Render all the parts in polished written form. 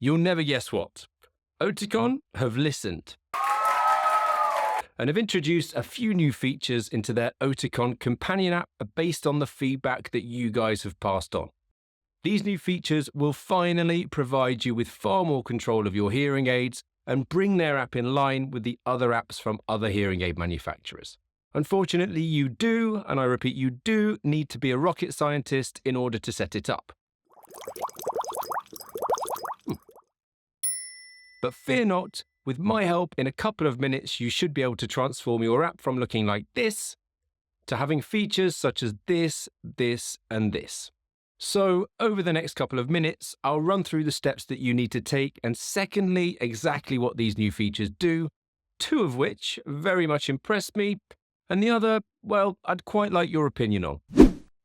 You'll never guess what. Oticon have listened and have introduced a few new features into their Oticon Companion App based on the feedback that you guys have passed on. These new features will finally provide you with far more control of your hearing aids and bring their app in line with the other apps from other hearing aid manufacturers. Unfortunately, you do, and I repeat, you do need to be a rocket scientist in order to set it up. But fear not, with my help, in a couple of minutes, you should be able to transform your app from looking like this to having features such as this, and this. So over the next couple of minutes, I'll run through the steps that you need to take, and secondly, exactly what these new features do, two of which very much impressed me, and the other, well, I'd quite like your opinion on.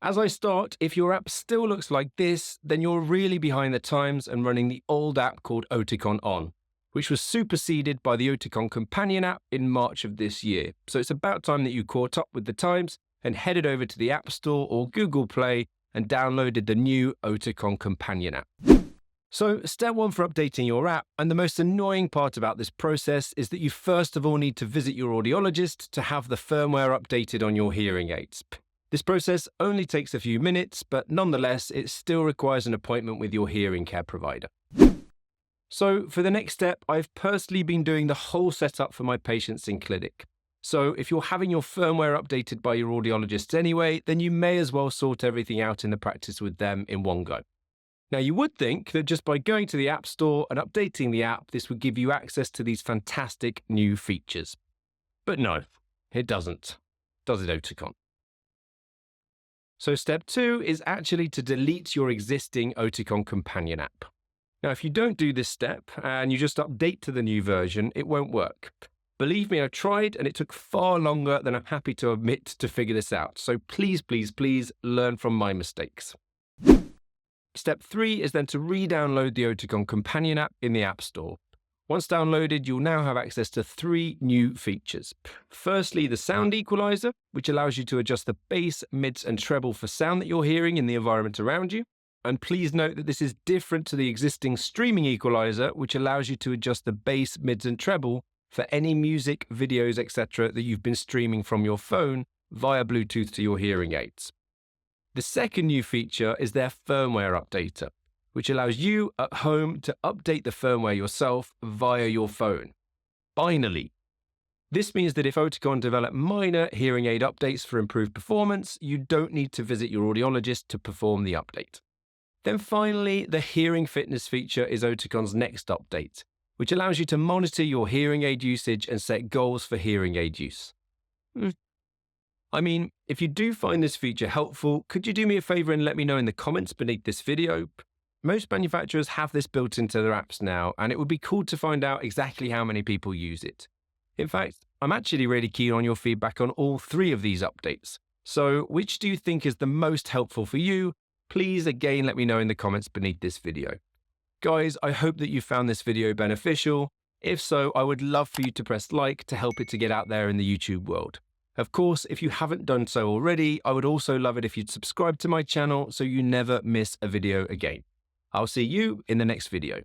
As I start, if your app still looks like this, then you're really behind the times and running the old app called Oticon On, which was superseded by the Oticon Companion App in March of this year. So it's about time that you caught up with the times and headed over to the App Store or Google Play and downloaded the new Oticon Companion App. So step one for updating your app, and the most annoying part about this process is that you first of all need to visit your audiologist to have the firmware updated on your hearing aids. This process only takes a few minutes, but nonetheless, it still requires an appointment with your hearing care provider. So for the next step, I've personally been doing the whole setup for my patients in clinic. So if you're having your firmware updated by your audiologist anyway, then you may as well sort everything out in the practice with them in one go. Now, you would think that just by going to the App Store and updating the app, this would give you access to these fantastic new features. But no, it doesn't. Does it, Oticon? So step two is actually to delete your existing Oticon Companion App. Now, if you don't do this step and you just update to the new version, it won't work. Believe me, I tried and it took far longer than I'm happy to admit to figure this out. So please, please, please learn from my mistakes. Step three is then to re-download the Oticon Companion App in the App Store. Once downloaded, you'll now have access to three new features. Firstly, the sound equalizer, which allows you to adjust the bass, mids, and treble for sound that you're hearing in the environment around you. And please note that this is different to the existing streaming equalizer, which allows you to adjust the bass, mids, and treble for any music, videos, etc. that you've been streaming from your phone via Bluetooth to your hearing aids. The second new feature is their firmware updater, which allows you at home to update the firmware yourself via your phone. Finally, this means that if Oticon develop minor hearing aid updates for improved performance, you don't need to visit your audiologist to perform the update. Then finally, the hearing fitness feature is Oticon's next update, which allows you to monitor your hearing aid usage and set goals for hearing aid use. I mean, if you do find this feature helpful, could you do me a favor and let me know in the comments beneath this video? Most manufacturers have this built into their apps now, and it would be cool to find out exactly how many people use it. In fact, I'm actually really keen on your feedback on all three of these updates. So which do you think is the most helpful for you? Please again let me know in the comments beneath this video. Guys, I hope that you found this video beneficial. If so, I would love for you to press like to help it to get out there in the YouTube world. Of course, if you haven't done so already, I would also love it if you'd subscribe to my channel so you never miss a video again. I'll see you in the next video.